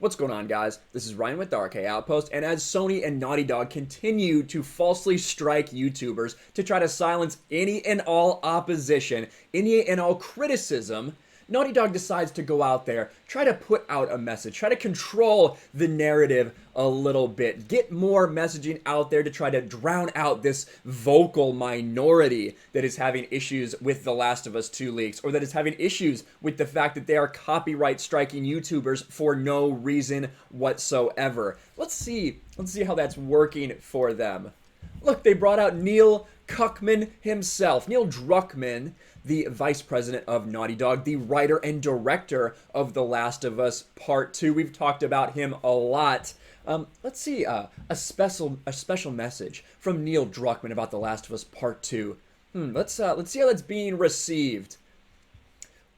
What's going on, guys? This is Ryan with the Outpost, and as Sony and Naughty Dog continue to falsely strike YouTubers to try to silence any and all opposition, any and all criticism, Naughty Dog decides to go out there, try to put out a message, try to control the narrative a little bit, get more messaging out there to try to drown out this vocal minority that is having issues with The Last of Us 2 leaks, or that is having issues with the fact that they are copyright striking YouTubers for no reason whatsoever. Let's see how that's working for them. Look, they brought out Neil Druckmann himself. Neil Druckmann, the vice president of Naughty Dog, the writer and director of The Last of Us Part 2. We've talked about him a lot. Let's see a special message from Neil Druckmann about The Last of Us Part 2. Let's see how that's being received.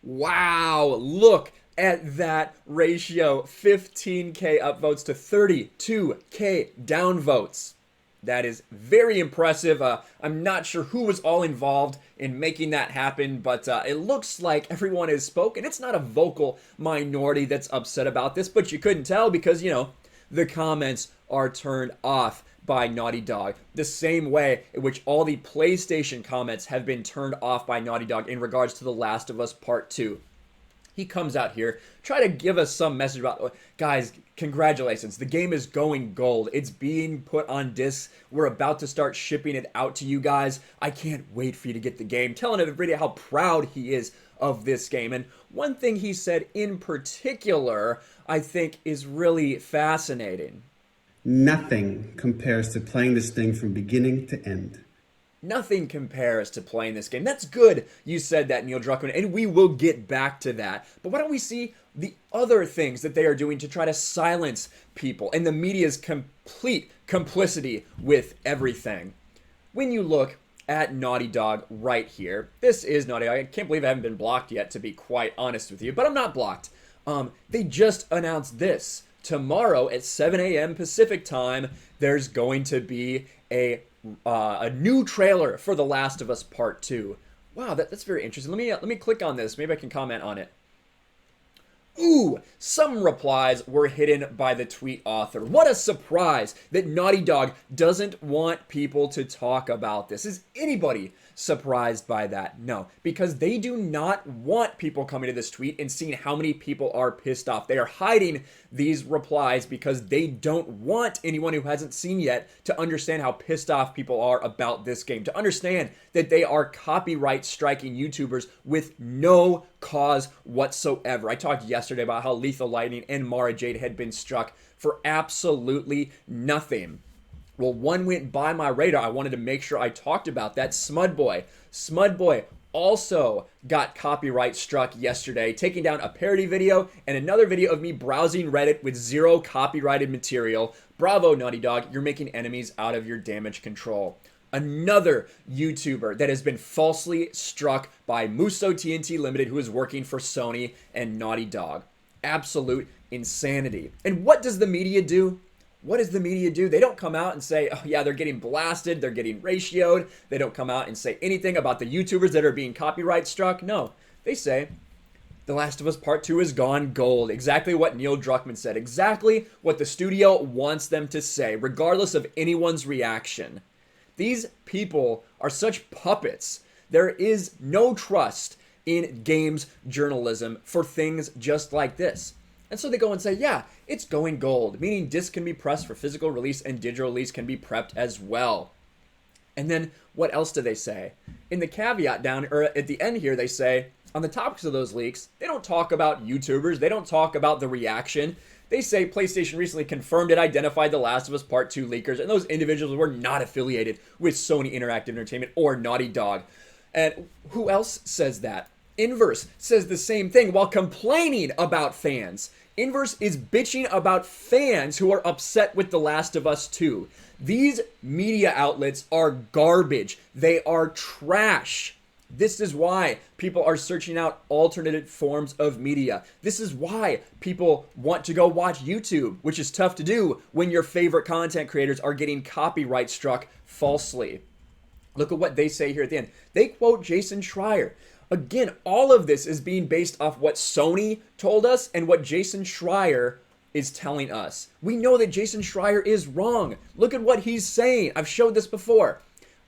Wow, look at that ratio. 15K upvotes to 32K downvotes. That is very impressive. I'm not sure who was all involved in making that happen, but it looks like everyone has spoken. It's not a vocal minority that's upset about this, but you couldn't tell because, you know, the comments are turned off by Naughty Dog. The same way in which all the PlayStation comments have been turned off by Naughty Dog in regards to The Last of Us Part 2. He comes out here, try to give us some message about, guys, congratulations, the game is going gold. It's being put on discs. We're about to start shipping it out to you guys. I can't wait for you to get the game. Telling everybody how proud he is of this game. And one thing he said in particular, I think is really fascinating. Nothing compares to playing this thing from beginning to end. Nothing compares to playing this game. That's good you said that, Neil Druckmann, and we will get back to that. But why don't we see the other things that they are doing to try to silence people and the media's complete complicity with everything? When you look at Naughty Dog right here, this is Naughty Dog. I can't believe I haven't been blocked yet, to be quite honest with you, but I'm not blocked. They just announced this. Tomorrow at 7 a.m. Pacific time, there's going to be a new trailer for The Last of Us Part 2. Wow, that's very interesting. Let me click on this. Maybe I can comment on it. Ooh, some replies were hidden by the tweet author. What a surprise that Naughty Dog doesn't want people to talk about this. Is anybody surprised by that? No, because they do not want people coming to this tweet and seeing how many people are pissed off. They are hiding these replies because they don't want anyone who hasn't seen yet to understand how pissed off people are about this game, to understand that they are copyright striking YouTubers with no cause whatsoever. I talked yesterday about how Lethal Lightning and Mara Jade had been struck for absolutely nothing. Well, one went by my radar. I wanted to make sure I talked about that. Smudboy also got copyright struck yesterday, taking down a parody video and another video of me browsing Reddit with zero copyrighted material. Bravo, Naughty Dog. You're making enemies out of your damage control. Another YouTuber that has been falsely struck by Muso TNT Limited, who is working for Sony and Naughty Dog. Absolute insanity. And what does the media do? What does the media do? They don't come out and say, oh yeah, they're getting blasted, they're getting ratioed. They don't come out and say anything about the YouTubers that are being copyright struck. No, they say, The Last of Us Part 2 has gone gold. Exactly what Neil Druckmann said. Exactly what the studio wants them to say, regardless of anyone's reaction. These people are such puppets. There is no trust in games journalism for things just like this. And so they go and say, yeah, it's going gold, meaning discs can be pressed for physical release and digital release can be prepped as well. And then what else do they say? In the caveat down, or at the end here, they say, on the topics of those leaks, they don't talk about YouTubers. They don't talk about the reaction. They say PlayStation recently confirmed it identified The Last of Us Part 2 leakers, and those individuals were not affiliated with Sony Interactive Entertainment or Naughty Dog. And who else says that? Inverse says the same thing while complaining about fans. Inverse is bitching about fans who are upset with The Last of Us 2. These media outlets are garbage. They are trash. This is why people are searching out alternative forms of media. This is why people want to go watch YouTube, which is tough to do when your favorite content creators are getting copyright struck falsely. Look at what they say here at the end. They quote Jason Schreier. Again, all of this is being based off what Sony told us and what Jason Schreier is telling us. We know that Jason Schreier is wrong. Look at what he's saying. I've showed this before.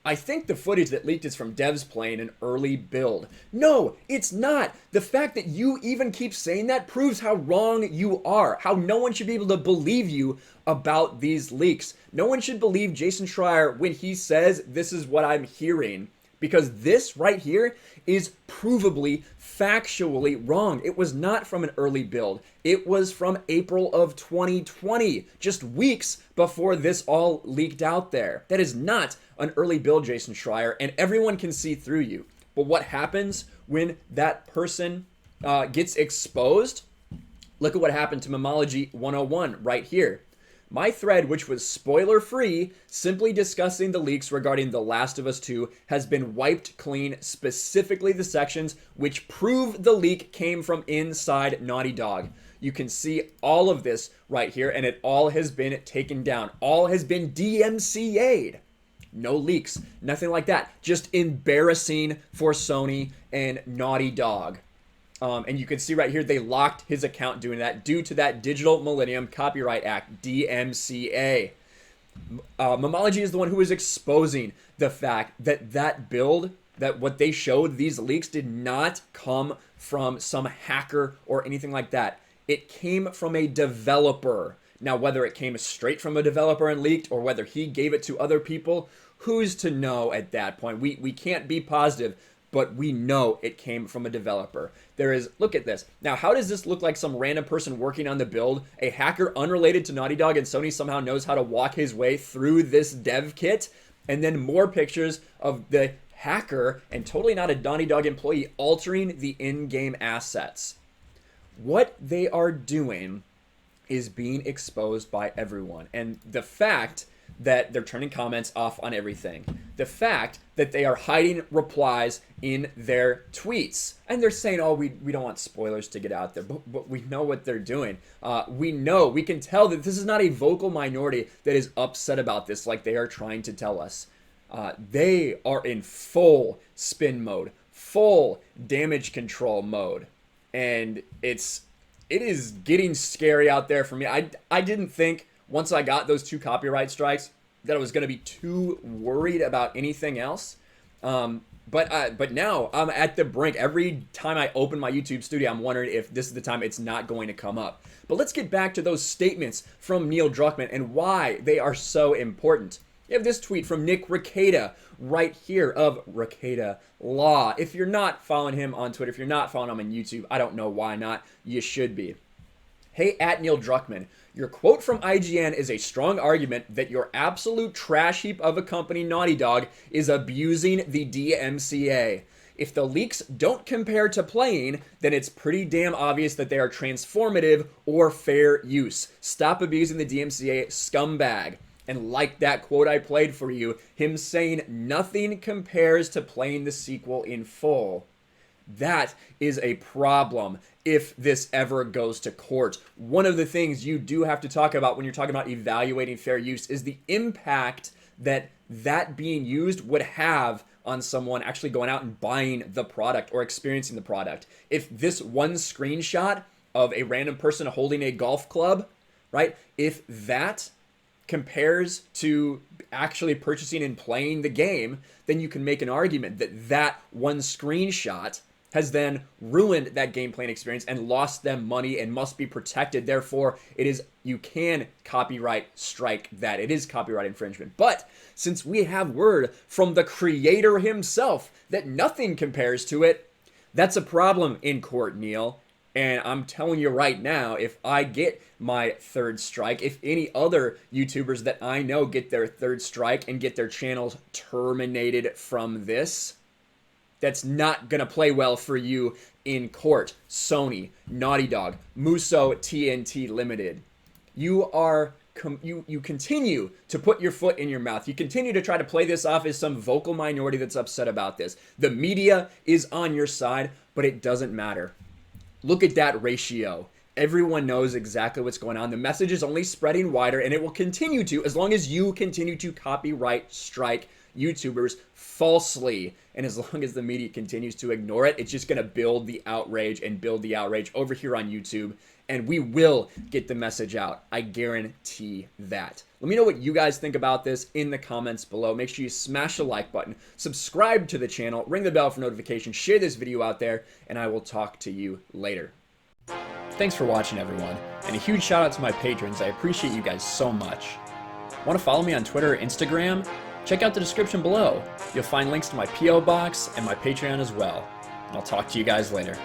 I think the footage that leaked is from devs playing an early build. No, it's not. The fact that you even keep saying that proves how wrong you are, how no one should be able to believe you about these leaks. No one should believe Jason Schreier when he says this is what I'm hearing, because this right here is provably, factually wrong. It was not from an early build. It was from April of 2020, just weeks before this all leaked out there. That is not an early build, Jason Schreier, and everyone can see through you. But what happens when that person gets exposed? Look at what happened to Memology 101 right here. My thread, which was spoiler-free, simply discussing the leaks regarding The Last of Us 2, has been wiped clean, specifically the sections which prove the leak came from inside Naughty Dog. You can see all of this right here, and it all has been taken down. All has been DMCA'd. No leaks, nothing like that. Just embarrassing for Sony and Naughty Dog. And you can see right here, they locked his account doing that due to that Digital Millennium Copyright Act, DMCA. Memology is the one who is exposing the fact that that build, that what they showed, these leaks, did not come from some hacker or anything like that. It came from a developer. Now, whether it came straight from a developer and leaked, or whether he gave it to other people, who's to know at that point? We can't be positive, but we know it came from a developer. There is, look at this. Now, how does this look like some random person working on the build? A hacker unrelated to Naughty Dog and Sony somehow knows how to walk his way through this dev kit, and then more pictures of the hacker, and totally not a Naughty Dog employee, altering the in-game assets. What they are doing is being exposed by everyone. And the fact that they're turning comments off on everything, the fact that they are hiding replies in their tweets, and they're saying, oh, we don't want spoilers to get out there, but we know what they're doing. We can tell that this is not a vocal minority that is upset about this like they are trying to tell us. They are in full spin mode, full damage control mode, and it is getting scary out there for me. I didn't think once I got those 2 copyright strikes that I was going to be too worried about anything else. But now I'm at the brink. Every time I open my YouTube studio, I'm wondering if this is the time it's not going to come up. But let's get back to those statements from Neil Druckmann and why they are so important. You have this tweet from Nick Rekieta right here of Rekieta Law. If you're not following him on Twitter, if you're not following him on YouTube, I don't know why not. You should be. Hey, at Neil Druckmann, your quote from IGN is a strong argument that your absolute trash heap of a company, Naughty Dog, is abusing the DMCA. If the leaks don't compare to playing, then it's pretty damn obvious that they are transformative or fair use. Stop abusing the DMCA, scumbag. And like that quote I played for you, him saying nothing compares to playing the sequel in full. That is a problem if this ever goes to court. One of the things you do have to talk about when you're talking about evaluating fair use is the impact that being used would have on someone actually going out and buying the product or experiencing the product. If this one screenshot of a random person holding a golf club, right, if that compares to actually purchasing and playing the game, then you can make an argument that that one screenshot has then ruined that gameplay experience and lost them money and must be protected. Therefore, you can copyright strike that. It is copyright infringement. But since we have word from the creator himself that nothing compares to it, that's a problem in court, Neil. And I'm telling you right now, if I get my 3rd strike, if any other YouTubers that I know get their 3rd strike and get their channels terminated from this, that's not going to play well for you in court. Sony, Naughty Dog, Muso TNT Limited. You continue to put your foot in your mouth. You continue to try to play this off as some vocal minority that's upset about this. The media is on your side, but it doesn't matter. Look at that ratio. Everyone knows exactly what's going on. The message is only spreading wider, and it will continue to as long as you continue to copyright strike YouTubers falsely. And as long as the media continues to ignore it, it's just going to build the outrage and build the outrage over here on YouTube. And we will get the message out. I guarantee that. Let me know what you guys think about this in the comments below. Make sure you smash the like button, subscribe to the channel, ring the bell for notifications, share this video out there, and I will talk to you later. Thanks for watching, everyone. And a huge shout out to my patrons. I appreciate you guys so much. Want to follow me on Twitter or Instagram? Check out the description below. You'll find links to my P.O. box and my Patreon as well. And I'll talk to you guys later.